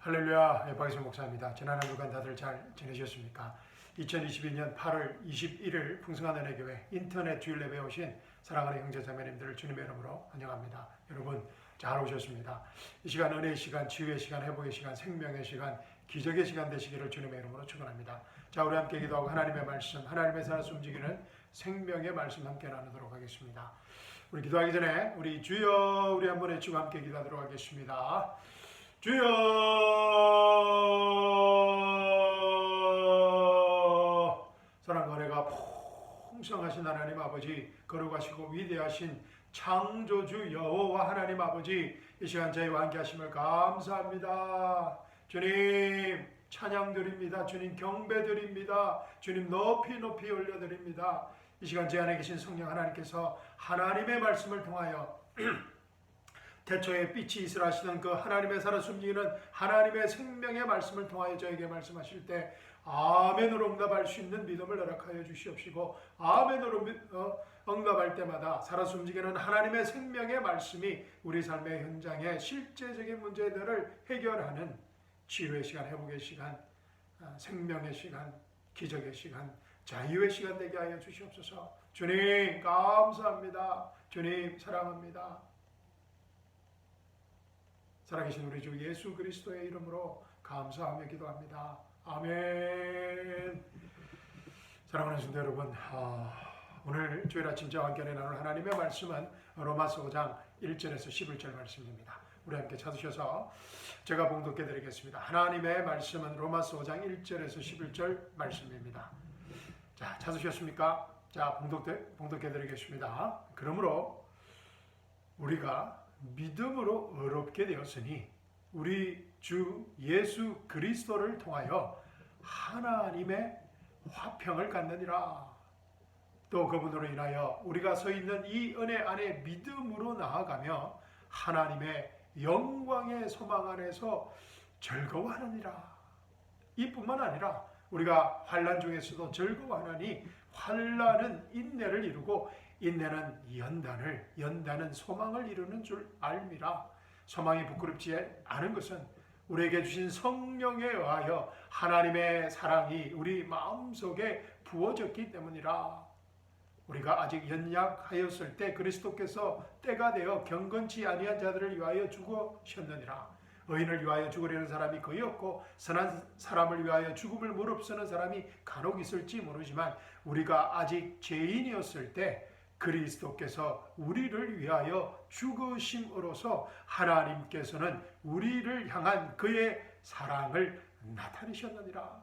할렐루야, 박희순 목사입니다. 지난 한 주간 다들 잘 지내셨습니까? 2022년 8월 21일 풍성한 은혜교회 인터넷 주일 예배에 오신 사랑하는 형제자매님들을 주님의 이름으로 환영합니다. 여러분 잘 오셨습니다. 이 시간 은혜의 시간, 치유의 시간, 회복의 시간, 생명의 시간, 기적의 시간 되시기를 주님의 이름으로 축원합니다. 자, 우리 함께 기도하고 하나님의 말씀, 하나님의 살아서 움직이는 생명의 말씀 함께 나누도록 하겠습니다. 우리 기도하기 전에 우리 주여 우리 한번 외치고 함께 기도하도록 하겠습니다. 주여, 사랑과 은혜가 풍성하신 하나님 아버지, 거룩하시고 위대하신 창조주 여호와 하나님 아버지, 이 시간 저희와 함께 하심을 감사합니다. 주님 찬양드립니다. 주님 경배드립니다. 주님 높이 높이 올려드립니다. 이 시간 제 안에 계신 성령 하나님께서 하나님의 말씀을 통하여 태초에 빛이 있으라 하시던 그 하나님의 살아 숨기는 하나님의 생명의 말씀을 통하여 저에게 말씀하실 때 아멘으로 응답할 수 있는 믿음을 허락하여 주시옵시고, 아멘으로 응답할 때마다 살아 숨기는 하나님의 생명의 말씀이 우리 삶의 현장의 실제적인 문제들을 해결하는 치유의 시간, 회복의 시간, 생명의 시간, 기적의 시간, 자유의 시간 되게 하여 주시옵소서. 주님 감사합니다. 주님 사랑합니다. 살아계신 우리 주 예수 그리스도의 이름으로 감사하며 기도합니다. 아멘. 사랑하는 성도 여러분, 오늘 주일 아침 저와 함께 나눌 하나님의 말씀은 로마서 5장 1절에서 11절 말씀입니다. 우리 함께 찾으셔서 제가 봉독해 드리겠습니다. 하나님의 말씀은 로마서 5장 1절에서 11절 말씀입니다. 자, 찾으셨습니까? 자, 봉독해 드리겠습니다. 그러므로 우리가 믿음으로 의롭게 되었으니 우리 주 예수 그리스도를 통하여 하나님의 화평을 갖느니라. 또 그분으로 인하여 우리가 서 있는 이 은혜 안에 믿음으로 나아가며 하나님의 영광의 소망 안에서 즐거워하느니라. 이뿐만 아니라 우리가 환난 중에서도 즐거워하나니 환난은 인내를 이루고 인내는 연단은 소망을 이루는 줄 알미라. 소망이 부끄럽지 않은 것은 우리에게 주신 성령에 의하여 하나님의 사랑이 우리 마음속에 부어졌기 때문이라. 우리가 아직 연약하였을 때 그리스도께서 때가 되어 경건치 아니한 자들을 위하여 죽으셨느니라. 의인을 위하여 죽으려는 사람이 거의 없고 선한 사람을 위하여 죽음을 무릅쓰는 사람이 간혹 있을지 모르지만 우리가 아직 죄인이었을 때 그리스도께서 우리를 위하여 죽으심으로써 하나님께서는 우리를 향한 그의 사랑을 나타내셨느니라.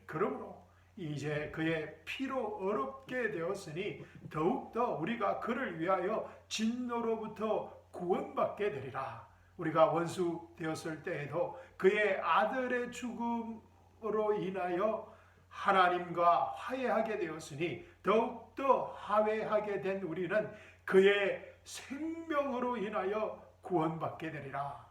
그러므로 이제 그의 피로 의롭게 되었으니 더욱더 우리가 그를 위하여 진노로부터 구원받게 되리라. 우리가 원수 되었을 때에도 그의 아들의 죽음으로 인하여 하나님과 화해하게 되었으니 더욱더 화해하게 된 우리는 그의 생명으로 인하여 구원받게 되리라.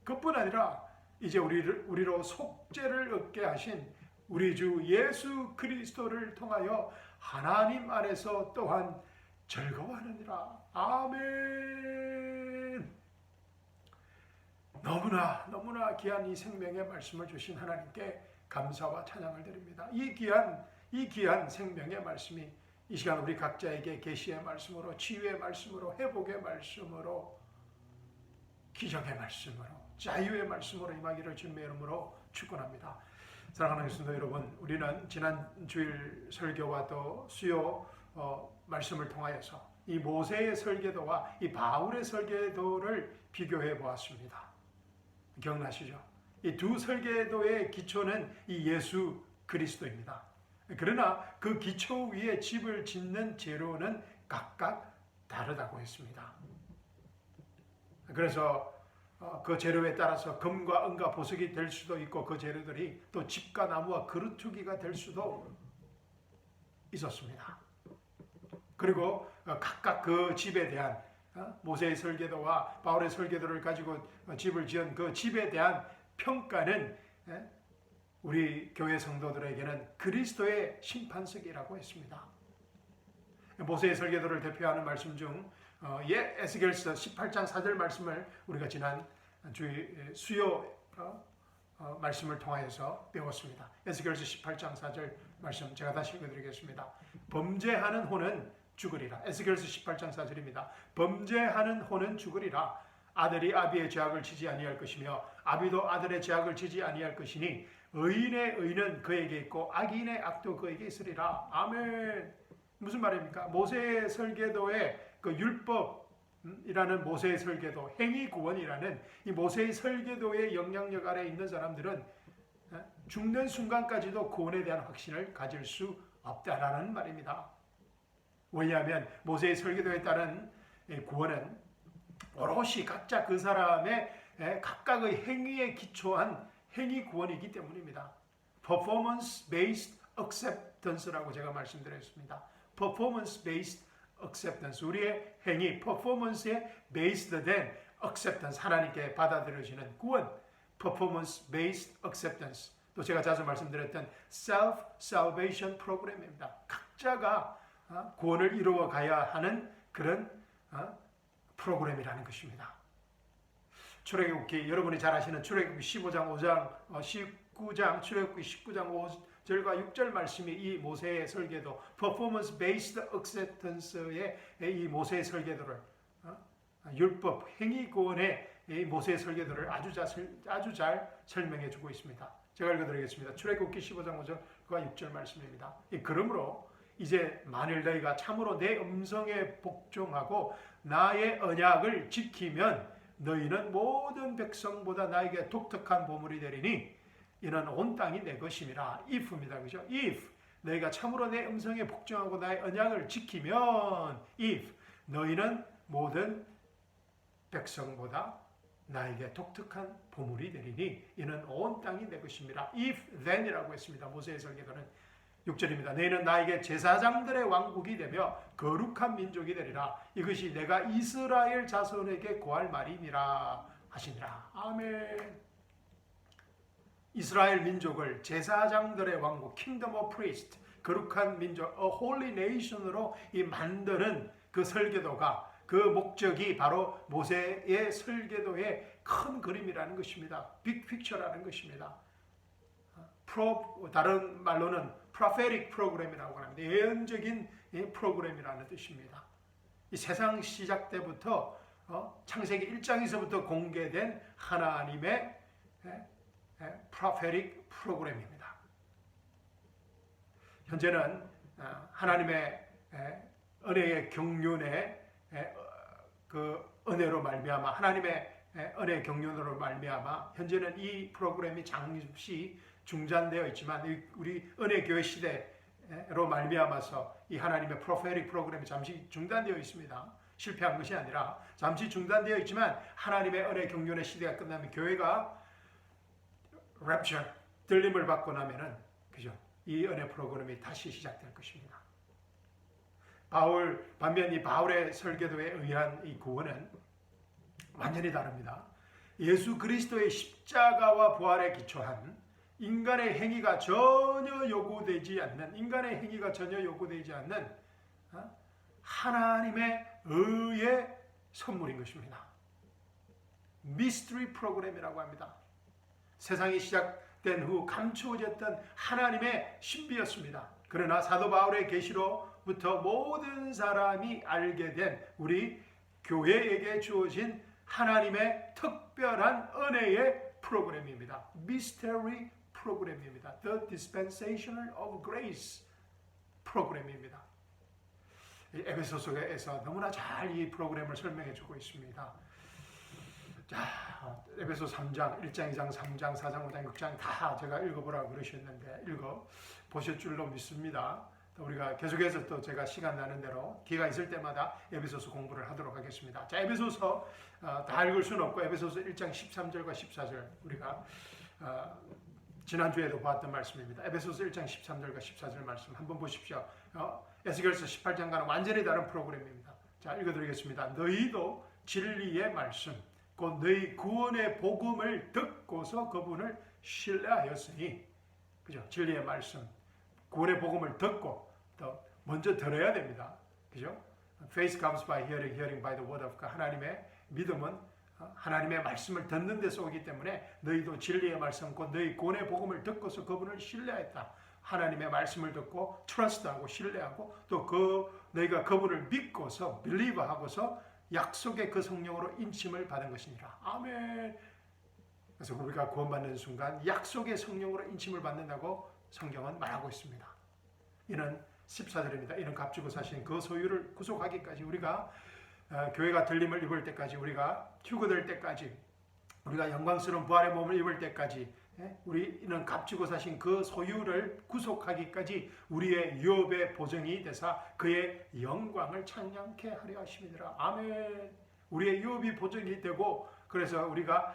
그뿐 아니라 이제 우리로 속죄를 얻게 하신 우리 주 예수 그리스도를 통하여 하나님 안에서 또한 즐거워하느니라. 아멘. 너무나 귀한 이 생명의 말씀을 주신 하나님께 감사와 찬양을 드립니다. 이 귀한 생명의 말씀이 이 시간 우리 각자에게 계시의 말씀으로, 치유의 말씀으로, 회복의 말씀으로, 기적의 말씀으로, 자유의 말씀으로 임하기를 주님의 이름으로 축원합니다. 사랑하는 성도 여러분, 우리는 지난 주일 설교와 또 수요 말씀을 통하여서 이 모세의 설계도와 이 바울의 설계도를 비교해 보았습니다. 기억나시죠? 이 두 설계도의 기초는 이 예수 그리스도입니다. 그러나 그 기초 위에 집을 짓는 재료는 각각 다르다고 했습니다. 그래서 그 재료에 따라서 금과 은과 보석이 될 수도 있고 그 재료들이 또 집과 나무와 그루터기가 될 수도 있었습니다. 그리고 각각 그 집에 대한 모세의 설계도와 바울의 설계도를 가지고 집을 지은 그 집에 대한 평가는 우리 교회 성도들에게는 그리스도의 심판석이라고 했습니다. 모세의 설계도를 대표하는 말씀 중 에스겔서 18장 4절 말씀을 우리가 지난 주의 수요 말씀을 통하여서 배웠습니다. 에스겔서 18장 4절 말씀 제가 다시 읽어드리겠습니다. 범죄하는 혼은 죽으리라. 에스겔서 18장 4절입니다. 범죄하는 혼은 죽으리라. 아들이 아비의 죄악을 지지 아니할 것이며 아비도 아들의 죄악을 지지 아니할 것이니 의인의 의는 그에게 있고 악인의 악도 그에게 있으리라. 아멘. 무슨 말입니까? 모세의 설계도의 그 율법이라는 모세의 설계도, 행위 구원이라는 이 모세의 설계도의 영향력 아래 있는 사람들은 죽는 순간까지도 구원에 대한 확신을 가질 수 없다라는 말입니다. 왜냐하면 모세의 설계도에 따른 구원은 오롯이 각자 그 사람의 각각의 행위에 기초한 행위 구원이기 때문입니다. Performance based acceptance라고 제가 말씀드렸습니다. Performance based acceptance, 우리의 행위, performance에 based 된 acceptance, 하나님께 받아들여지는 구원, performance based acceptance. 또 제가 자주 말씀드렸던 self salvation 프로그램입니다. 각자가 구원을 이루어 가야 하는 그런 프로그램이라는 것입니다. 출애굽기, 여러분이 잘 아시는 출애굽기 19장 출애굽기 19장 5절과 6절 말씀이 이 모세의 설계도, performance based acceptance의 이 모세의 설계도를, 율법 행위 구원의 이 모세의 설계도를 아주 잘 설명해 주고 있습니다. 제가 읽어드리겠습니다. 출애굽기 15장 5절과 6절 말씀입니다. 그러므로 이제 만일 너희가 참으로 내 음성에 복종하고 나의 언약을 지키면 너희는 모든 백성보다 나에게 독특한 보물이 되리니 이는 온 땅이 내 것임이라. if입니다. 그죠? if 너희가 참으로 내 음성에 복종하고 나의 언약을 지키면 if 너희는 모든 백성보다 나에게 독특한 보물이 되리니 이는 온 땅이 내 것임이라. if then이라고 했습니다. 모세의 설계도는 6절입니다. 너희는 나에게 제사장들의 왕국이 되며 거룩한 민족이 되리라. 이것이 내가 이스라엘 자손에게 고할 말이니라 하시니라. 아멘. 이스라엘 민족을 제사장들의 왕국, Kingdom of Priests, 거룩한 민족, A Holy Nation으로 이 만드는 그 설계도가, 그 목적이 바로 모세의 설계도의 큰 그림이라는 것입니다. Big Picture라는 것입니다. 다른 말로는 prophetic 프로그램이라고 합니다. 예언적인 프로그램이라는 뜻입니다. 이 세상 시작 때부터 창세기 1장에서부터 공개된 하나님의 prophetic 프로그램입니다. 현재는 하나님의 은혜의 경륜의 그 은혜로 말미암아, 하나님의 은혜의 경륜으로 말미암아 현재는 이 프로그램이 잠시 중단되어 있지만 우리 은혜교회 시대로 말미암아서 이 하나님의 프로페틱 프로그램이 잠시 중단되어 있습니다. 실패한 것이 아니라 잠시 중단되어 있지만 하나님의 은혜 경륜의 시대가 끝나면 교회가 랩처, 들림을 받고 나면은 그죠? 이 은혜 프로그램이 다시 시작될 것입니다. 반면 이 바울의 설계도에 의한 이 구원은 완전히 다릅니다. 예수 그리스도의 십자가와 부활에 기초한 인간의 행위가 전혀 요구되지 않는 하나님의 의의 선물인 것입니다. 미스터리 프로그램이라고 합니다. 세상이 시작된 후 감추어졌던 하나님의 신비였습니다. 그러나 사도 바울의 계시로부터 모든 사람이 알게 된 우리 교회에게 주어진 하나님의 특별한 은혜의 프로그램입니다. 미스터리 프로그램입니다. The Dispensational of Grace 프로그램입니다. 에베소서에서 너무나 잘 이 프로그램을 설명해 주고 있습니다. 자, 에베소 3장, 1장, 2장, 3장, 4장, 5장, 6장 다 제가 읽어보라고 그러셨는데 읽어보실 줄로 믿습니다. 우리가 계속해서 또 제가 시간 나는 대로 기회가 있을 때마다 에베소서 공부를 하도록 하겠습니다. 자, 에베소서 다 읽을 수는 없고 에베소서 1장 13절과 14절 우리가 지난주에도 봤던 말씀입니다. 에베소서 1장 13절과 14절 말씀 한번 보십시오. 에스겔서 18장과는 완전히 다른 프로그램입니다. 자, 읽어드리겠습니다. 너희도 진리의 말씀 곧 너희 구원의 복음을 듣고서 그분을 신뢰하였으니, 그죠? 진리의 말씀, 구원의 복음을 듣고 또 먼저 들어야 됩니다. 그죠? Faith comes by hearing, hearing by the word of God. 하나님의 믿음은 하나님의 말씀을 듣는 데서 오기 때문에 너희도 진리의 말씀 곧 너희 구원의 복음을 듣고서 그분을 신뢰했다. 하나님의 말씀을 듣고 트러스트하고 신뢰하고 또 너희가 그분을 믿고서 believe하고서 약속의 그 성령으로 인침을 받은 것이니라. 아멘. 그래서 우리가 구원받는 순간 약속의 성령으로 인침을 받는다고 성경은 말하고 있습니다. 이는 14절입니다. 이는 값주고 사신 그 소유를 구속하기까지 우리가 교회가 들림을 입을 때까지 우리가 휴거될 때까지 우리가 영광스러운 부활의 몸을 입을 때까지 우리는 값주고 사신 그 소유를 구속하기까지 우리의 유업의 보증이 되사 그의 영광을 찬양케 하려 하심이니라. 아멘. 우리의 유업이 보증이 되고 그래서 우리가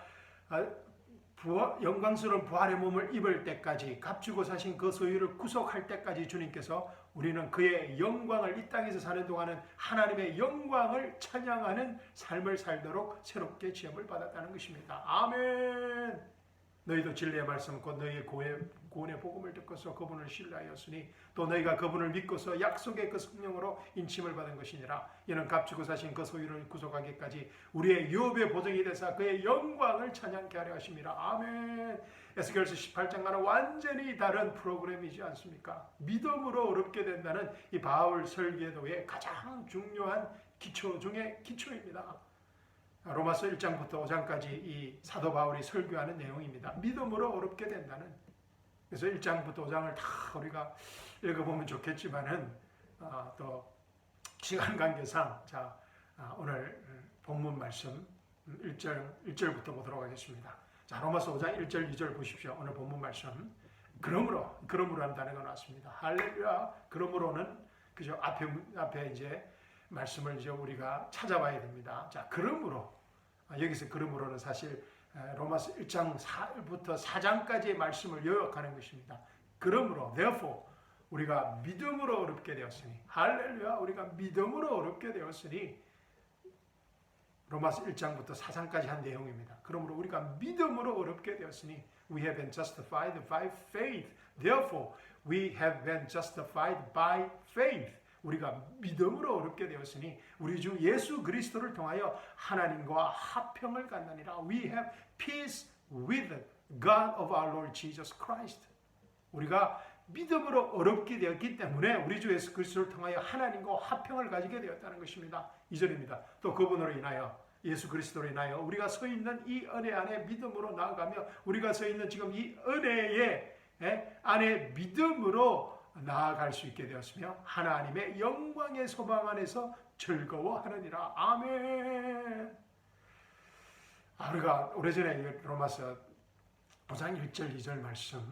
영광스러운 부활의 몸을 입을 때까지 값주고 사신 그 소유를 구속할 때까지 주님께서 우리는 그의 영광을 이 땅에서 사는 동안은 하나님의 영광을 찬양하는 삶을 살도록 새롭게 지음을 받았다는 것입니다. 아멘. 너희도 진리의 말씀 곧 너희의 구원의 복음을 듣고서 그분을 신뢰하였으니 또 너희가 그분을 믿고서 약속의 그 성령으로 인침을 받은 것이니라. 이는 값주고 사신 그 소유를 구속하기까지 우리의 유업의 보증이 되사 그의 영광을 찬양케 하려 하심이라. 아멘. 에스겔서 18장과는 완전히 다른 프로그램이지 않습니까? 믿음으로 어렵게 된다는 이 바울 설계도의 가장 중요한 기초 중에 기초입니다. 로마서 1장부터 5장까지 이 사도 바울이 설교하는 내용입니다. 믿음으로 어렵게 된다는. 그래서 1장부터 5장을 다 우리가 읽어보면 좋겠지만은 또 시간 관계상 오늘 본문 말씀 1절부터 보도록 하겠습니다. 자, 로마서 5장 1절 2절 보십시오. 오늘 본문 말씀. 그러므로 하는 단어가 나왔습니다. 할렐루야. 그러므로는 그죠? 앞에 이제 말씀을 이제 우리가 찾아봐야 됩니다. 자, 그러므로 여기서 그러므로는 사실 로마서 1장 4부터 4장까지의 말씀을 요약하는 것입니다. 그러므로 therefore 우리가 믿음으로 어렵게 되었으니 할렐루야 우리가 믿음으로 어렵게 되었으니 로마서 1장부터 4장까지 한 내용입니다. 그러므로 우리가 믿음으로 어렵게 되었으니 we have been justified by faith. Therefore we have been justified by faith. 우리가 믿음으로 어렵게 되었으니 우리 주 예수 그리스도를 통하여 하나님과 화평을 갖느니라. We have peace with God of our Lord Jesus Christ. 우리가 믿음으로 어렵게 되었기 때문에 우리 주 예수 그리스도를 통하여 하나님과 화평을 가지게 되었다는 것입니다. 2절입니다. 또 그분으로 인하여 예수 그리스도로 인하여 우리가 서 있는 이 은혜 안에 믿음으로 나아가며 우리가 서 있는 지금 이 은혜의 안에 믿음으로 나아갈 수 있게 되었으며 하나님의 영광의 소망 안에서 즐거워하느니라. 아멘. 우리가 오래전에 로마서 5장 1절 2절 말씀을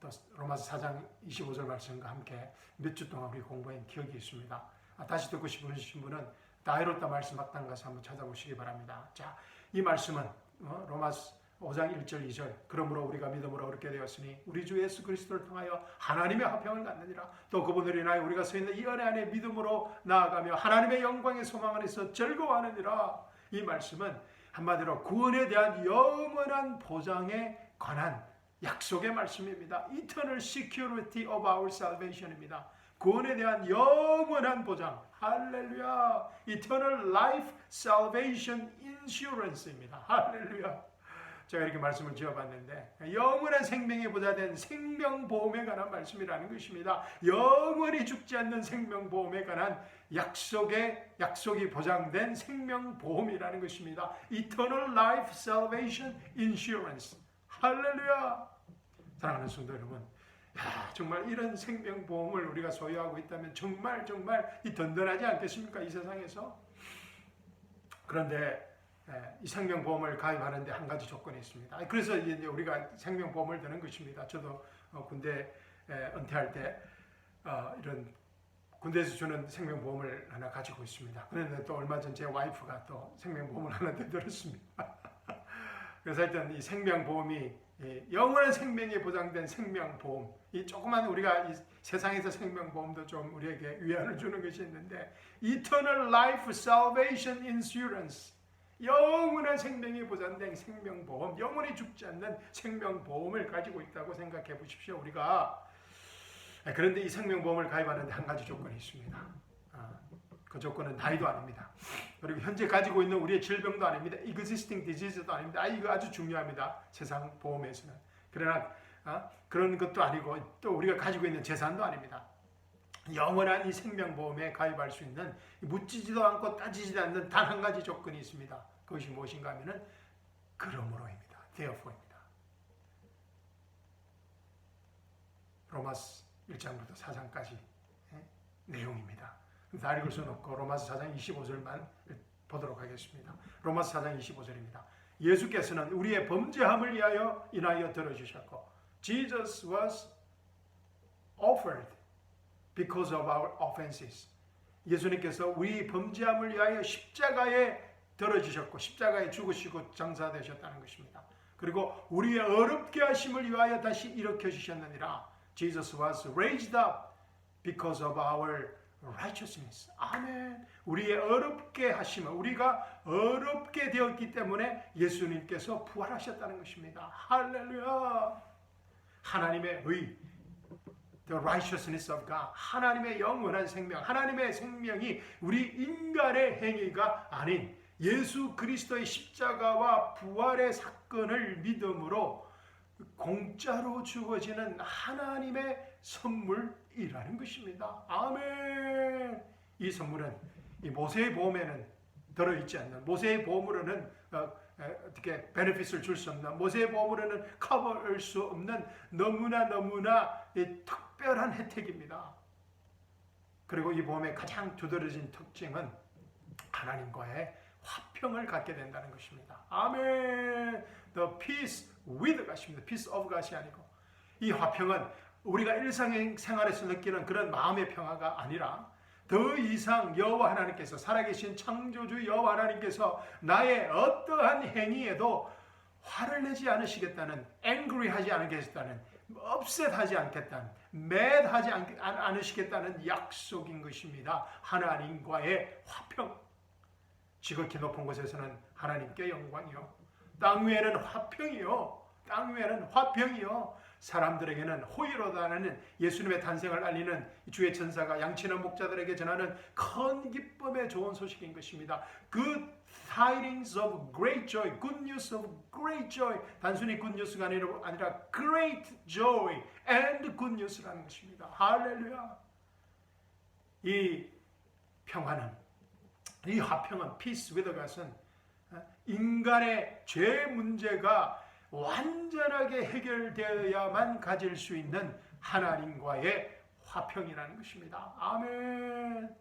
또 로마서 4장 25절 말씀과 함께 몇 주 동안 우리 공부한 기억이 있습니다. 다시 듣고 싶으신 분은 다이로타 말씀 학당 가서 한번 찾아보시기 바랍니다. 자, 이 말씀은 로마서 5장 1절 2절 그러므로 우리가 믿음으로 어렵게 되었으니 우리 주 예수 그리스도를 통하여 하나님의 화평을 갖느니라. 또 그분으로 인하여 우리가 서 있는 이 은혜 안에 믿음으로 나아가며 하나님의 영광의 소망 안에서 즐거워하느니라. 이 말씀은 한마디로 구원에 대한 영원한 보장에 관한 약속의 말씀입니다. Eternal security of our salvation입니다. 구원에 대한 영원한 보장. 할렐루야. Eternal life salvation insurance입니다. 할렐루야. 제가 이렇게 말씀을 지어봤는데 영원한 생명의 보좌된 생명보험에 관한 말씀이라는 것입니다. 영원히 죽지 않는 생명보험에 관한 약속이 보장된 생명보험이라는 것입니다. Eternal Life Salvation Insurance. 할렐루야. 사랑하는 성도 여러분, 정말 이런 생명보험을 우리가 소유하고 있다면 정말 이 든든하지 않겠습니까? 이 세상에서. 그런데 이 생명보험을 가입하는데 한 가지 조건이 있습니다. 그래서 이제 우리가 생명보험을 드는 것입니다. 저도 군대 은퇴할 때 이런 군대에서 주는 생명보험을 하나 가지고 있습니다. 그런데 또 얼마 전 제 와이프가 또 생명보험을 하나 내드렸습니다. 그래서 하여튼 이 생명보험이 영원한 생명이 보장된 생명보험, 이 조그만 우리가 이 세상에서 생명보험도 좀 우리에게 위안을 주는 것이 있는데 Eternal Life Salvation Insurance, 영원한 생명이 보장된 생명보험, 영원히 죽지 않는 생명보험을 가지고 있다고 생각해 보십시오. 우리가 그런데 이 생명보험을 가입하는데 한 가지 조건이 있습니다. 그 조건은 나이도 아닙니다. 그리고 현재 가지고 있는 우리의 질병도 아닙니다. existing disease도 아닙니다. 이거 아주 중요합니다. 세상 보험에서는. 그러나 그런 것도 아니고 또 우리가 가지고 있는 재산도 아닙니다. 영원한 이 생명보험에 가입할 수 있는 묻지도 않고 따지지도 않는 단 한 가지 조건이 있습니다. 그것이 무엇인가 하면은 그러므로입니다. therefore입니다. 로마서 1장부터 4장까지 내용입니다. 다 읽을 수는 없고 로마서 4장 25절만 보도록 하겠습니다. 로마서 4장 25절입니다. 예수께서는 우리의 범죄함을 인하여 들어주셨고 Jesus was offered because of our offenses. 예수님께서 우리 범죄함을 위하여 십자가에 들어주셨고 십자가에 죽으시고 장사되셨다는 것입니다. 그리고 우리의 어렵게 하심을 위하여 다시 일으켜 주셨느니라. Jesus was raised up because of our righteousness. 아멘. 우리의 어렵게 하심을, 우리가 어렵게 되었기 때문에 예수님께서 부활하셨다는 것입니다. 할렐루야. 하나님의 의, the righteousness of God, 하나님의 영원한 생명, 하나님의 생명이 우리 인간의 행위가 아닌 예수 그리스도의 십자가와 부활의 사건을 믿음으로 공짜로 주어지는 하나님의 선물이라는 것입니다. 아멘. 이 선물은 이 모세의 보험에는 들어있지 않는, 모세의 보험으로는 어떻게 베네핏을 줄 수 없는, 모세의 보험으로는 커버할 수 없는 너무나 특별한 혜택입니다. 그리고 이 보험의 가장 두드러진 특징은 하나님과의 화평을 갖게 된다는 것입니다. 아멘. The peace with God입니다. peace of God이 아니고, 이 화평은 우리가 일상생활에서 느끼는 그런 마음의 평화가 아니라 더 이상 여호와 하나님께서, 살아계신 창조주 여호와 하나님께서 나의 어떠한 행위에도 화를 내지 않으시겠다는, angry 하지 않겠다는, upset 하지 않겠다는, mad 하지 않으시겠다는 약속인 것입니다. 하나님과의 화평. 지극히 높은 곳에서는 하나님께 영광이요, 땅 위에는 화평이요, 땅 위에는 화평이요, 사람들에게는 호의로다는 예수님의 탄생을 알리는 주의 천사가 양치는 목자들에게 전하는 큰 기쁨의 좋은 소식인 것입니다. Good tidings of great joy, good news of great joy. 단순히 good news가 아니라 great joy and good news라는 것입니다. 할렐루야. 이 평화는, 이 화평은, peace with God은 인간의 죄 문제가 완전하게 해결되어야만 가질 수 있는 하나님과의 화평이라는 것입니다. 아멘.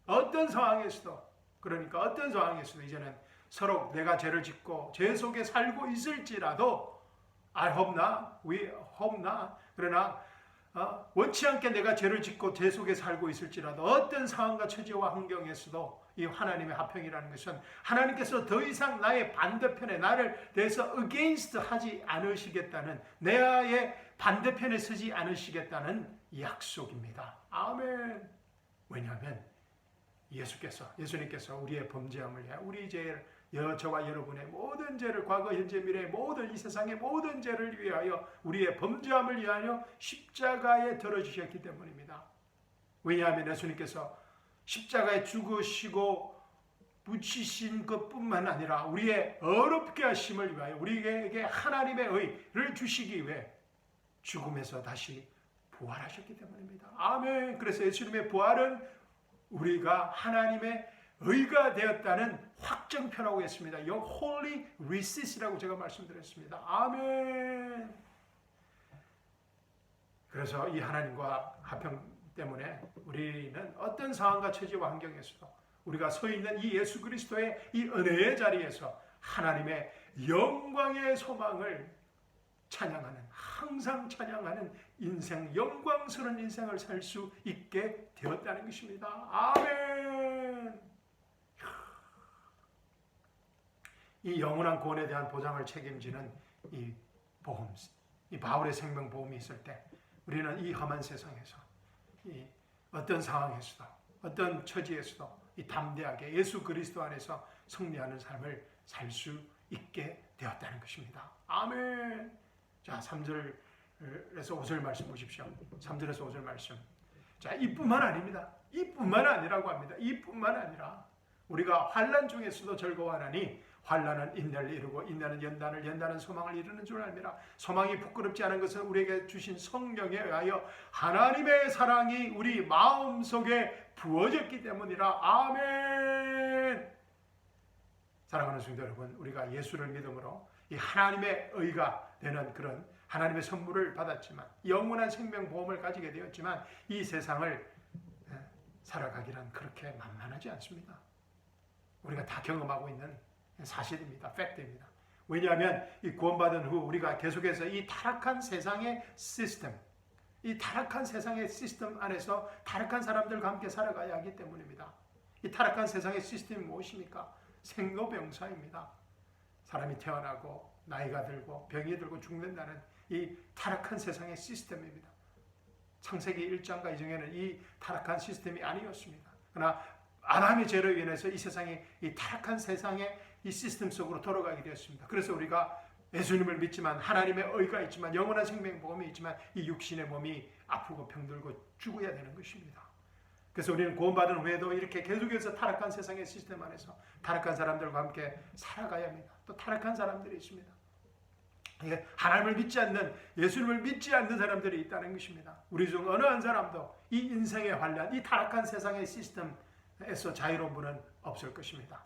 어떤 상황에서도, 그러니까 어떤 상황에서도 이제는 서로 내가 죄를 짓고 죄 속에 살고 있을지라도, I hope not, we hope not, 그러나 원치 않게 내가 죄를 짓고 죄 속에 살고 있을지라도 어떤 상황과 처지와 환경에서도 이 하나님의 화평이라는 것은 하나님께서 더 이상 나의 반대편에, 나를 대해서 against 하지 않으시겠다는, 내의 반대편에 서지 않으시겠다는 약속입니다. 아멘. 왜냐하면 예수님께서 우리의 범죄함을 위하여, 우리 죄를, 저와 여러분의 모든 죄를, 과거 현재 미래 모든 이 세상의 모든 죄를 위하여, 우리의 범죄함을 위하여 십자가에 들어주셨기 때문입니다. 왜냐하면 예수님께서 십자가에 죽으시고 묻히신 것뿐만 아니라 우리의 어렵게 하심을 위하여, 우리에게 하나님의 의를 주시기 위해 죽음에서 다시 부활하셨기 때문입니다. 아멘. 그래서 예수님의 부활은 우리가 하나님의 의가 되었다는 확정표라고 했습니다. Holy Recess이라고 제가 말씀드렸습니다. 아멘. 그래서 이 하나님과 화평 때문에 우리는 어떤 상황과 처지와 환경에서도 우리가 서 있는 이 예수 그리스도의 이 은혜의 자리에서 하나님의 영광의 소망을 찬양하는, 항상 찬양하는 인생, 영광스러운 인생을 살 수 있게 되었다는 것입니다. 아멘. 이 영원한 구원에 대한 보장을 책임지는 이 보험, 이 바울의 생명보험이 있을 때 우리는 이 험한 세상에서, 이 어떤 상황에서도, 어떤 처지에서도 이 담대하게 예수 그리스도 안에서 승리하는 삶을 살 수 있게 되었다는 것입니다. 아멘. 자, 3절에서 5절 말씀 보십시오. 3절에서 5절 말씀. 자, 이뿐만 아닙니다. 이뿐만 아니라고 합니다. 이뿐만 아니라 우리가 환난 중에서도 즐거워하나니 환난은 인내를 이루고 인내는 연단을, 연단은 소망을 이루는 줄 알미라. 소망이 부끄럽지 않은 것은 우리에게 주신 성령에 의하여 하나님의 사랑이 우리 마음속에 부어졌기 때문이라. 아멘. 사랑하는 성도 여러분, 우리가 예수를 믿음으로 이 하나님의 의가 되는 그런 하나님의 선물을 받았지만, 영원한 생명보험을 가지게 되었지만, 이 세상을 살아가기란 그렇게 만만하지 않습니다. 우리가 다 경험하고 있는 사실입니다. 팩트입니다. 왜냐하면 이 구원받은 후 우리가 계속해서 이 타락한 세상의 시스템, 이 타락한 세상의 시스템 안에서 타락한 사람들과 함께 살아가야 하기 때문입니다. 이 타락한 세상의 시스템이 무엇입니까? 생로병사입니다. 사람이 태어나고 나이가 들고 병이 들고 죽는다는 이 타락한 세상의 시스템입니다. 창세기 1장과 2장에는 이 타락한 시스템이 아니었습니다. 그러나 아담의 죄로 인해서 이 세상이 이 타락한 세상의 이 시스템 속으로 돌아가게 되었습니다. 그래서 우리가 예수님을 믿지만, 하나님의 의가 있지만, 영원한 생명보험이 있지만, 이 육신의 몸이 아프고 병들고 죽어야 되는 것입니다. 그래서 우리는 구원받은 후에도 이렇게 계속해서 타락한 세상의 시스템 안에서 타락한 사람들과 함께 살아가야 합니다. 또 타락한 사람들이 있습니다. 하나님을 믿지 않는, 예수님을 믿지 않는 사람들이 있다는 것입니다. 우리 중 어느 한 사람도 이 인생의 환난, 이 타락한 세상의 시스템에서 자유로운 분은 없을 것입니다.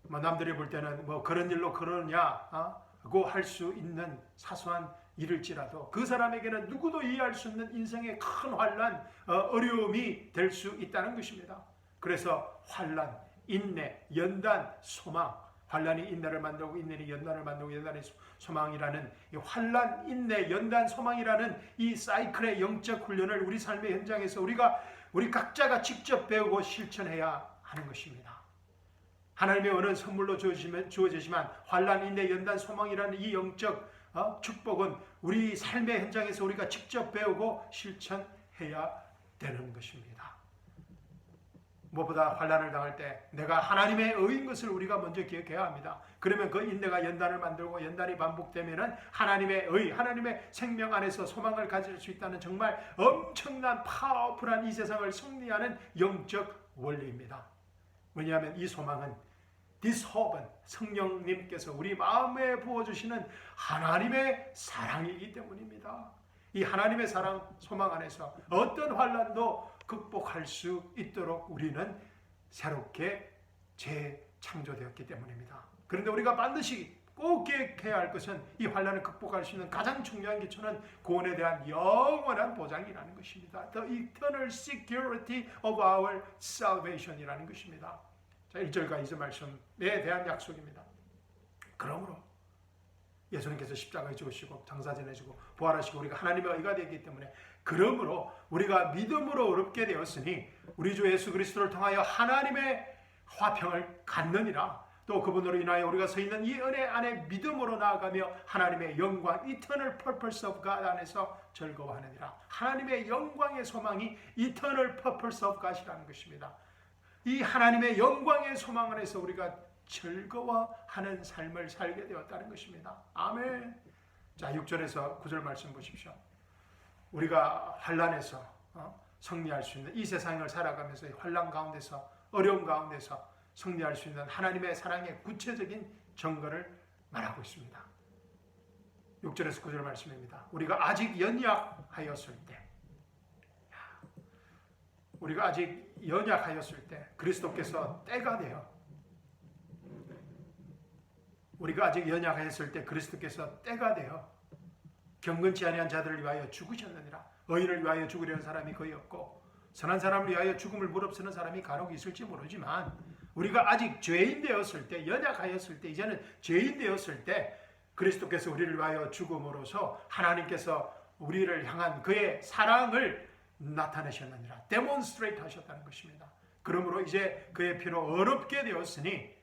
남들이 볼 때는 그런 일로 그러냐고 할 수 있는 사소한 일일지라도 그 사람에게는 누구도 이해할 수 없는 인생의 큰 환난, 어려움이 될 수 있다는 것입니다. 그래서 환난, 인내, 연단, 소망, 환난이 인내를 만들고 인내이 연단을 만들고 연단이 소망이라는 이 환난, 인내, 연단, 소망이라는 이 사이클의 영적 훈련을 우리 삶의 현장에서 우리 각자가 직접 배우고 실천해야 하는 것입니다. 하나님의 은은 선물로 주어지지만 환난, 인내, 연단, 소망이라는 이 영적 축복은 우리 삶의 현장에서 우리가 직접 배우고 실천해야 되는 것입니다. 무엇보다 환난을 당할 때 내가 하나님의 의인 것을 우리가 먼저 기억해야 합니다. 그러면 그 인내가 연단을 만들고 연단이 반복되면은 하나님의 의, 하나님의 생명 안에서 소망을 가질 수 있다는 정말 엄청난 파워풀한 이 세상을 승리하는 영적 원리입니다. 왜냐하면 이 소망은, this hope은 성령님께서 우리 마음에 부어주시는 하나님의 사랑이기 때문입니다. 이 하나님의 사랑, 소망 안에서 어떤 환난도 극복할 수 있도록 우리는 새롭게 재창조되었기 때문입니다. 그런데 우리가 반드시 꼭 기억해야 할 것은 이 환난을 극복할 수 있는 가장 중요한 기초는 구원에 대한 영원한 보장이라는 것입니다. The eternal security of our salvation이라는 것입니다. 자, 1절과 2절 말씀에 대한 약속입니다. 그러므로 예수님께서 십자가에 죽으시고 장사 지내시고 부활하시고 우리가 하나님의 의가 되기 때문에, 그러므로 우리가 믿음으로 의롭게 되었으니 우리 주 예수 그리스도를 통하여 하나님의 화평을 갖느니라. 또 그분으로 인하여 우리가 서 있는 이 은혜 안에 믿음으로 나아가며 하나님의 영광, eternal purpose of God 안에서 즐거워하느니라. 하나님의 영광의 소망이 eternal purpose of God이라는 것입니다. 이 하나님의 영광의 소망 안에서 우리가 즐거워하는 삶을 살게 되었다는 것입니다. 아멘. 자, 6절에서 9절 말씀 보십시오. 우리가 환난에서 승리할 수 있는 이 세상을 살아가면서 환난 가운데서, 어려움 가운데서 승리할 수 있는 하나님의 사랑의 구체적인 증거를 말하고 있습니다. 6절에서 9절 말씀입니다. 우리가 아직 연약하였을 때, 우리가 아직 연약하였을 때 그리스도께서 때가 되어, 우리가 아직 연약하였을 때 그리스도께서 때가 되어 경건치 아니한 자들을 위하여 죽으셨느니라. 의인을 위하여 죽으려는 사람이 거의 없고 선한 사람을 위하여 죽음을 무릅쓰는 사람이 간혹 있을지 모르지만, 우리가 아직 죄인 되었을 때, 연약하였을 때, 이제는 죄인 되었을 때 그리스도께서 우리를 위하여 죽음으로써 하나님께서 우리를 향한 그의 사랑을 나타내셨느니라. 데몬스트레이트 하셨다는 것입니다. 그러므로 이제 그의 피로 어렵게 되었으니,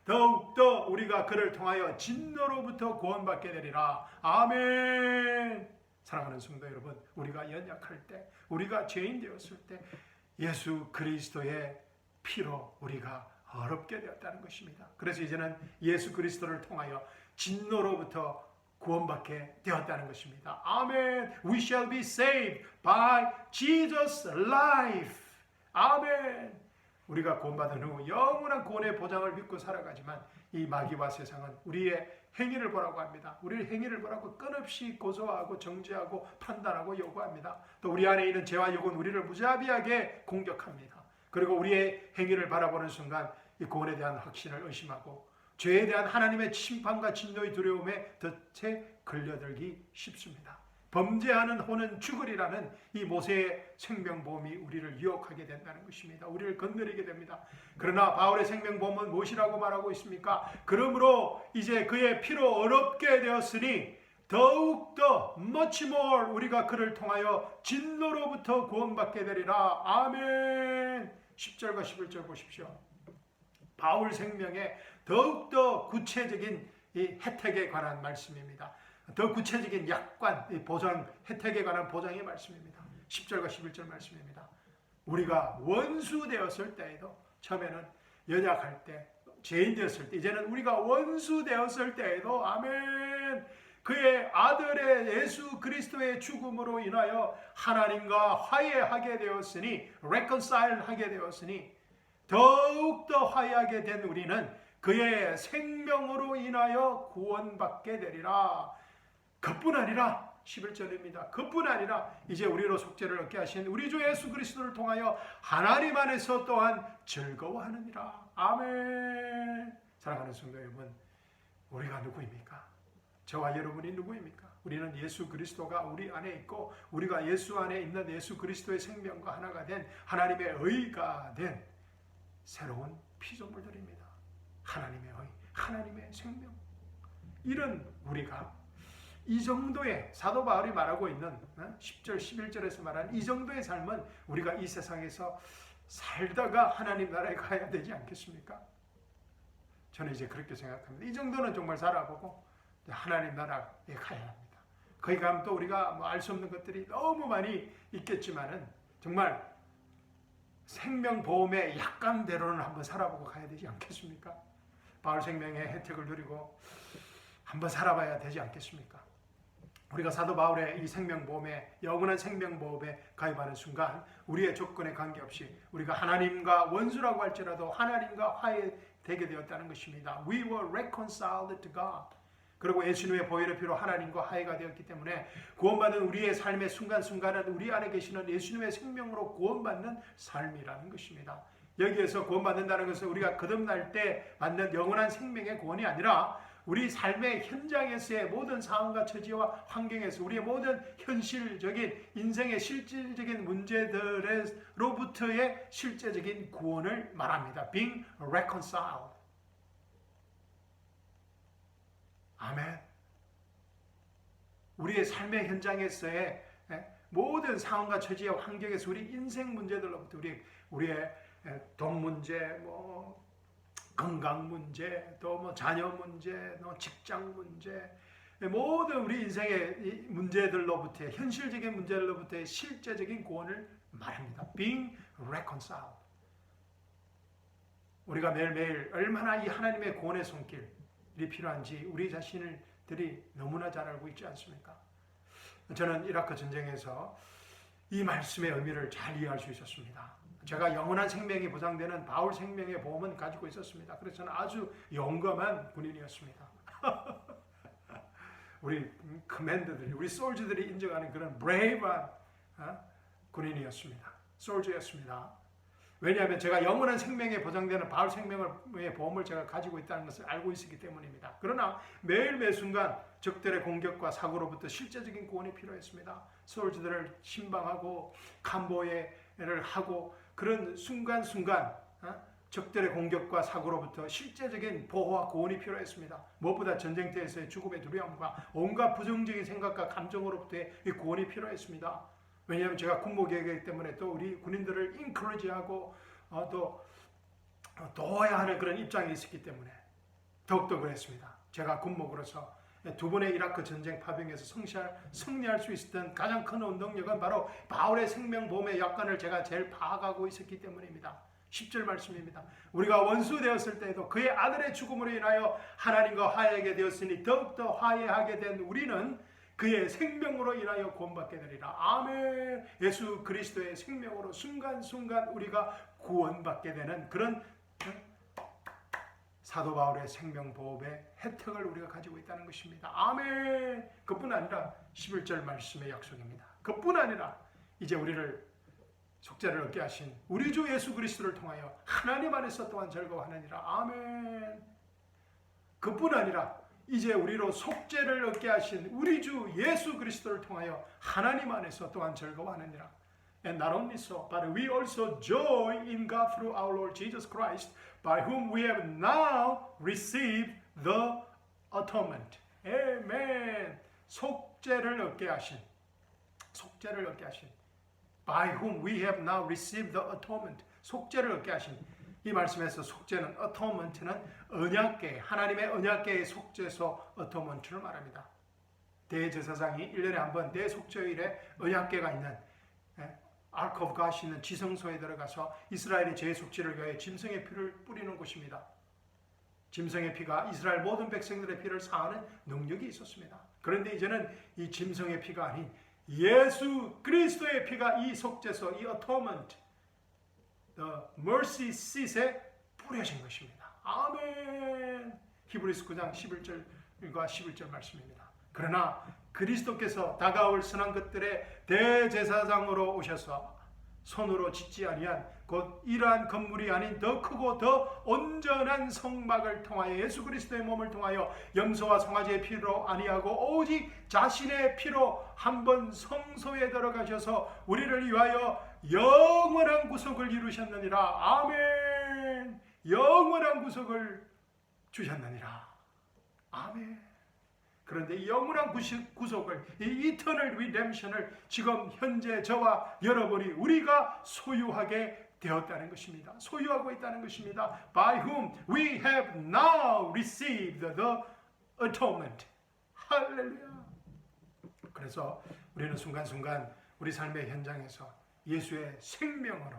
더욱더 우리가 그를 통하여 진노로부터 구원받게 되리라. 아멘. 사랑하는 성도 여러분, 우리가 연약할 때, 우리가 죄인 되었을 때 예수 그리스도의 피로 우리가 어렵게 되었다는 것입니다. 그래서 이제는 예수 그리스도를 통하여 진노로부터 구원받게 되었다는 것입니다. 아멘. We shall be saved by Jesus' life. 아멘. 우리가 구원받은 후 영원한 구원의 보장을 믿고 살아가지만 이 마귀와 세상은 우리의 행위를 보라고 합니다. 우리의 행위를 보라고 끊없이 고소하고 정죄하고 판단하고 요구합니다. 또 우리 안에 있는 죄와 욕은 우리를 무자비하게 공격합니다. 그리고 우리의 행위를 바라보는 순간 이 구원에 대한 확신을 의심하고 죄에 대한 하나님의 심판과 진노의 두려움에 덫에 걸려들기 쉽습니다. 범죄하는 혼은 죽으리라는 이 모세의 생명보험이 우리를 유혹하게 된다는 것입니다. 우리를 건드리게 됩니다. 그러나 바울의 생명보험은 무엇이라고 말하고 있습니까? 그러므로 이제 그의 피로 어렵게 되었으니 더욱더 much more 우리가 그를 통하여 진노로부터 구원받게 되리라. 아멘. 10절과 11절 보십시오. 바울 생명의 더욱더 구체적인 이 혜택에 관한 말씀입니다. 더 구체적인 약관, 보장, 혜택에 관한 보장의 말씀입니다. 10절과 11절 말씀입니다. 우리가 원수 되었을 때에도, 처음에는 연약할 때, 죄인 되었을 때, 이제는 우리가 원수 되었을 때에도, 아멘, 그의 아들의 예수 그리스도의 죽음으로 인하여 하나님과 화해하게 되었으니, reconcile 하게 되었으니, 더욱더 화해하게 된 우리는 그의 생명으로 인하여 구원받게 되리라. 그뿐 아니라 11절입니다. 그뿐 아니라 이제 우리로 속죄를 얻게 하신 우리 주 예수 그리스도를 통하여 하나님 안에서 또한 즐거워하느니라. 아멘. 사랑하는 성도 여러분, 우리가 누구입니까? 저와 여러분이 누구입니까? 우리는 예수 그리스도가 우리 안에 있고 우리가 예수 안에 있는 예수 그리스도의 생명과 하나가 된 하나님의 의가 된 새로운 피조물들입니다. 하나님의 의, 하나님의 생명. 이런 우리가 이 정도의 사도 바울이 말하고 있는 10절 11절에서 말하는 이 정도의 삶은 우리가 이 세상에서 살다가 하나님 나라에 가야 되지 않겠습니까? 저는 이제 그렇게 생각합니다. 이 정도는 정말 살아보고 하나님 나라에 가야 합니다. 거기 가면 또 우리가 알 수 없는 것들이 너무 많이 있겠지만은 정말 생명보험의 약관대로는 한번 살아보고 가야 되지 않겠습니까? 바울 생명의 혜택을 누리고 한번 살아봐야 되지 않겠습니까? 우리가 사도 바울의 이 생명보험에, 영원한 생명보험에 가입하는 순간 우리의 조건에 관계없이 우리가 하나님과 원수라고 할지라도 하나님과 화해되게 되었다는 것입니다. We were reconciled to God. 그리고 예수님의 보혈의 피로 하나님과 화해가 되었기 때문에 구원받은 우리의 삶의 순간순간은 우리 안에 계시는 예수님의 생명으로 구원받는 삶이라는 것입니다. 여기에서 구원받는다는 것은 우리가 거듭날 때 받는 영원한 생명의 구원이 아니라 우리 삶의 현장에서의 모든 상황과 처지와 환경에서 우리의 모든 현실적인 인생의 실질적인 문제들로부터의 실제적인 구원을 말합니다. Being reconciled. 아멘. 우리의 삶의 현장에서의 모든 상황과 처지와 환경에서 우리 인생 문제들로부터 우리의 돈 문제, 건강 문제, 또 자녀 문제, 직장 문제, 모든 우리 인생의 문제들로부터 현실적인 문제들로부터의 실제적인 구원을 말합니다. Being reconciled. 우리가 매일매일 얼마나 이 하나님의 구원의 손길이 필요한지 우리 자신들이 너무나 잘 알고 있지 않습니까? 저는 이라크 전쟁에서 이 말씀의 의미를 잘 이해할 수 있었습니다. 제가 영원한 생명이 보장되는 바울 생명의 보험은 가지고 있었습니다. 그래서 저는 아주 용감한 군인이었습니다. 우리 커맨더들이, 우리 솔저들이 인정하는 그런 브레이브한 군인이었습니다. 솔저였습니다. 왜냐하면 제가 영원한 생명에 보장되는 바울 생명의 보험을 제가 가지고 있다는 것을 알고 있었기 때문입니다. 그러나 매일 매 순간 적들의 공격과 사고로부터 실제적인 구원이 필요했습니다. 솔저들을 신방하고 캄보에를 하고 그런 순간순간 적들의 공격과 사고로부터 실제적인 보호와 구원이 필요했습니다. 무엇보다 전쟁터에서의 죽음의 두려움과 온갖 부정적인 생각과 감정으로부터의 구원이 필요했습니다. 왜냐하면 제가 군목이기 때문에 또 우리 군인들을 인커리지하고 또 도와야 하는 그런 입장에 있었기 때문에 더욱더 그랬습니다. 제가 군목으로서 두 번의 이라크 전쟁 파병에서 승리할 수 있었던 가장 큰 원동력은 바로 바울의 생명보험의 약관을 제가 제일 파악하고 있었기 때문입니다. 10절 말씀입니다. 우리가 원수 되었을 때에도 그의 아들의 죽음으로 인하여 하나님과 화해하게 되었으니 더욱더 화해하게 된 우리는 그의 생명으로 인하여 구원받게 되리라. 아멘. 예수 그리스도의 생명으로 순간순간 우리가 구원받게 되는 그런 사도 바울의 생명보험의 혜택을 우리가 가지고 있다는 것입니다. 아멘. 그뿐 아니라 11절 말씀의 약속입니다. 그뿐 아니라 이제 우리를 속죄를 얻게 하신 우리 주 예수 그리스도를 통하여 하나님 안에서 또한 즐거워하느니라. 아멘. 그뿐 아니라 이제 우리로 속죄를 얻게 하신 우리 주 예수 그리스도를 통하여 하나님 안에서 또한 즐거워하느니라. And not only so, but we also joy in God through our Lord Jesus Christ, by whom we have now received the atonement. Amen. 속죄를 얻게 하신, by whom we have now received the atonement. 속죄를 얻게 하신. 이 말씀에서 속죄는 atonement는 언약궤, 하나님의 언약궤의 속죄소 atonement를 말합니다. 대제사장이 1년에 한 번 대속죄일에 언약궤가 있는 Ark of God 있는 지성소에 들어가서 이스라엘의 죄 속죄를 위하여 짐승의 피를 뿌리는 곳입니다. 짐승의 피가 이스라엘 모든 백성들의 피를 사하는 능력이 있었습니다. 그런데 이제는 이 짐승의 피가 아닌 예수 그리스도의 피가 이 속죄소, 이 atonement, the mercy seat에 뿌려진 것입니다. 아멘. 히브리서 9장 11절과 11절 말씀입니다. 그러나 그리스도께서 다가올 선한 것들의 대제사장으로 오셔서 손으로 짓지 아니한 곧 이러한 건물이 아닌 더 크고 더 온전한 성막을 통하여 예수 그리스도의 몸을 통하여 염소와 송아지의 피로 아니하고 오직 자신의 피로 한 번 성소에 들어가셔서 우리를 위하여 영원한 구속을 이루셨느니라. 아멘. 영원한 구속을 주셨느니라. 아멘. 그런데 이 영원한 구속을, 이 eternal redemption을 지금 현재 저와 여러분이 우리가 소유하게 되었다는 것입니다. 소유하고 있다는 것입니다. By whom we have now received the atonement. 할렐루야. 그래서 우리는 순간순간 우리 삶의 현장에서 예수의 생명으로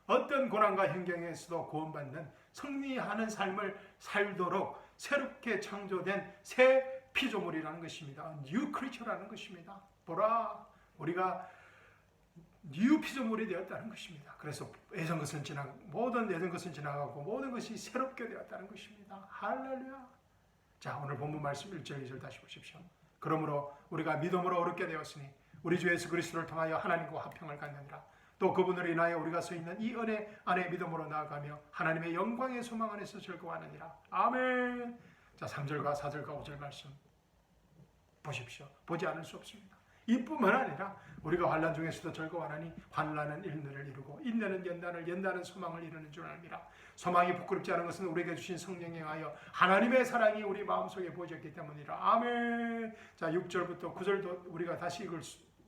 어떤 고난과 현경에서도 구원받는 승리하는 삶을 살도록 새롭게 창조된 새 피조물이라는 것입니다. New creature라는 것입니다. 보라, 우리가 뉴 피조물이 되었다는 것입니다. 그래서 예전 것은 지나가고 모든 예전 것은 지나가고 모든 것이 새롭게 되었다는 것입니다. 할렐루야. 자, 오늘 본문 말씀 1절 2절 다시 보십시오. 그러므로 우리가 믿음으로 얻게 되었으니 우리 주 예수 그리스도를 통하여 하나님과 화평을 갖느니라. 또 그분을 인하여 우리가 서 있는 이 은혜 안에 믿음으로 나아가며 하나님의 영광의 소망 안에서 즐거워하느니라. 아멘. 자, 3절과 4절과 5절 말씀 보십시오. 보지 않을 수 없습니다. 이뿐만 아니라 우리가 환난 중에서도 즐거워하니 환난은 인내를 이루고 인내는 연단을, 연단은 소망을 이루는 줄 압니다. 소망이 부끄럽지 않은 것은 우리에게 주신 성령에 의하여 하나님의 사랑이 우리 마음속에 보여졌기 때문이라. 아멘. 자, 6절부터 9절도 우리가 다시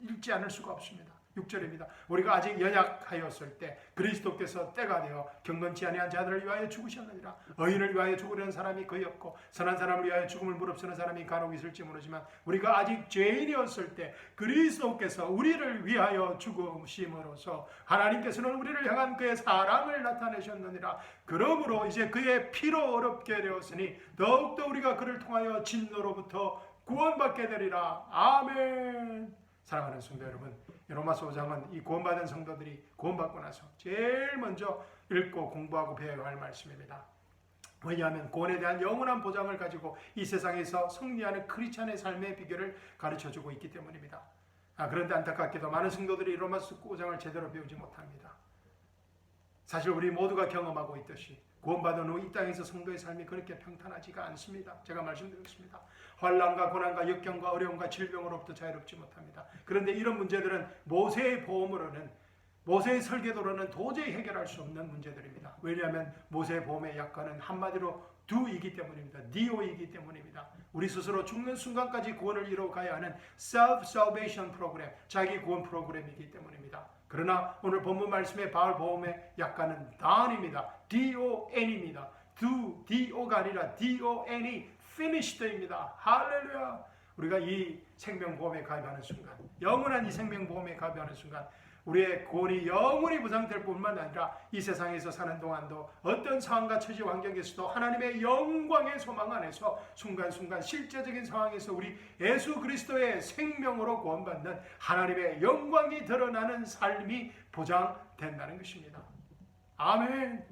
읽지 않을 수가 없습니다. 6절입니다. 우리가 아직 연약하였을 때 그리스도께서 때가 되어 경건치 아니한 자들을 위하여 죽으셨느니라. 의인을 위하여 죽으려는 사람이 거의 없고 선한 사람을 위하여 죽음을 무릅쓰는 사람이 간혹 있을지 모르지만 우리가 아직 죄인이었을 때 그리스도께서 우리를 위하여 죽으심으로써 하나님께서는 우리를 향한 그의 사랑을 나타내셨느니라. 그러므로 이제 그의 피로 어렵게 되었으니 더욱더 우리가 그를 통하여 진노로부터 구원받게 되리라. 아멘. 사랑하는 성도 여러분, 로마서 5장은 이 구원받은 성도들이 구원받고 나서 제일 먼저 읽고 공부하고 배워야 할 말씀입니다. 왜냐하면 구원에 대한 영원한 보장을 가지고 이 세상에서 승리하는 크리스찬의 삶의 비결을 가르쳐주고 있기 때문입니다. 그런데 안타깝게도 많은 성도들이 로마서 5장을 제대로 배우지 못합니다. 사실 우리 모두가 경험하고 있듯이 구원받은 후 이 땅에서 성도의 삶이 그렇게 평탄하지가 않습니다. 제가 말씀드렸습니다. 환난과 고난과 역경과 어려움과 질병으로부터 자유롭지 못합니다. 그런데 이런 문제들은 모세의 보험으로는, 모세의 설계도로는 도저히 해결할 수 없는 문제들입니다. 왜냐하면 모세의 보험의 약관은 한마디로 do이기 때문입니다. do이기 때문입니다. 우리 스스로 죽는 순간까지 구원을 이뤄가야 하는 self-salvation 프로그램, 자기 구원 프로그램이기 때문입니다. 그러나 오늘 본문 말씀의 바울 보험의 약관은 don입니다. don입니다. do가 아니라 don이 finished입니다. 할렐루야. 우리가 이 생명보험에 가입하는 순간, 영원한 이 생명보험에 가입하는 순간 우리의 구원이 영원히 보장될 뿐만 아니라 이 세상에서 사는 동안도 어떤 상황과 처지 환경에서도 하나님의 영광의 소망 안에서 순간순간 실제적인 상황에서 우리 예수 그리스도의 생명으로 구원받는 하나님의 영광이 드러나는 삶이 보장된다는 것입니다. 아멘.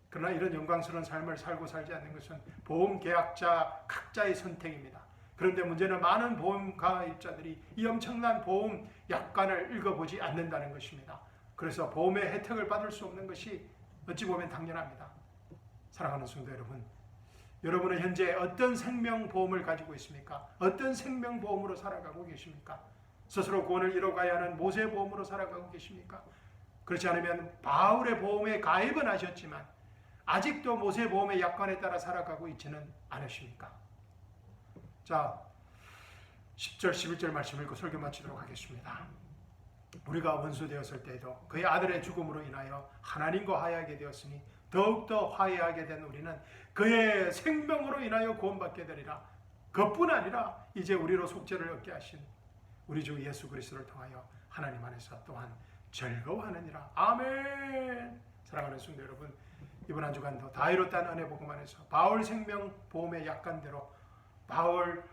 그러나 이런 영광스러운 삶을 살고 살지 않는 것은 보험 계약자 각자의 선택입니다. 그런데 문제는 많은 보험 가입자들이 이 엄청난 보험 약관을 읽어보지 않는다는 것입니다. 그래서 보험의 혜택을 받을 수 없는 것이 어찌 보면 당연합니다. 사랑하는 성도 여러분, 여러분은 현재 어떤 생명보험을 가지고 있습니까? 어떤 생명보험으로 살아가고 계십니까? 스스로 구원을 이뤄가야 하는 모세보험으로 살아가고 계십니까? 그렇지 않으면 바울의 보험에 가입은 하셨지만 아직도 모세보험의 약관에 따라 살아가고 있지는 않으십니까? 자, 10절 11절 말씀 읽고 설교 마치도록 하겠습니다. 우리가 원수 되었을 때에도 그의 아들의 죽음으로 인하여 하나님과 화해하게 되었으니 더욱더 화해하게 된 우리는 그의 생명으로 인하여 구원받게 되리라. 그뿐 아니라 이제 우리로 속죄를 얻게 하신 우리 주 예수 그리스도를 통하여 하나님 안에서 또한 즐거워하느니라. 아멘. 사랑하는 성도 여러분, 이번 한 주간도 다이로탄 은혜 복음 안에서 바울 생명보험의 약관대로 바울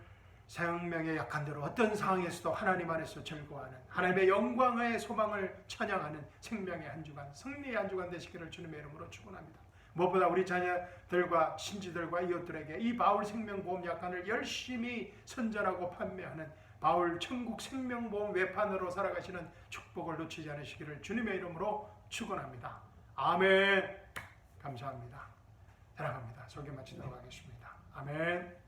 생명의 약한대로 어떤 상황에서도 하나님 안에서 즐거워하는 하나님의 영광의 소망을 찬양하는 생명의 한 주간, 승리의 한 주간 되시기를 주님의 이름으로 축원합니다. 무엇보다 우리 자녀들과 신지들과 이웃들에게 이 바울 생명보험 약관을 열심히 선전하고 판매하는 바울 천국 생명보험 외판으로 살아가시는 축복을 놓치지 않으시기를 주님의 이름으로 축원합니다. 아멘. 감사합니다. 사랑합니다. 설교 마치도록 하겠습니다. 아멘.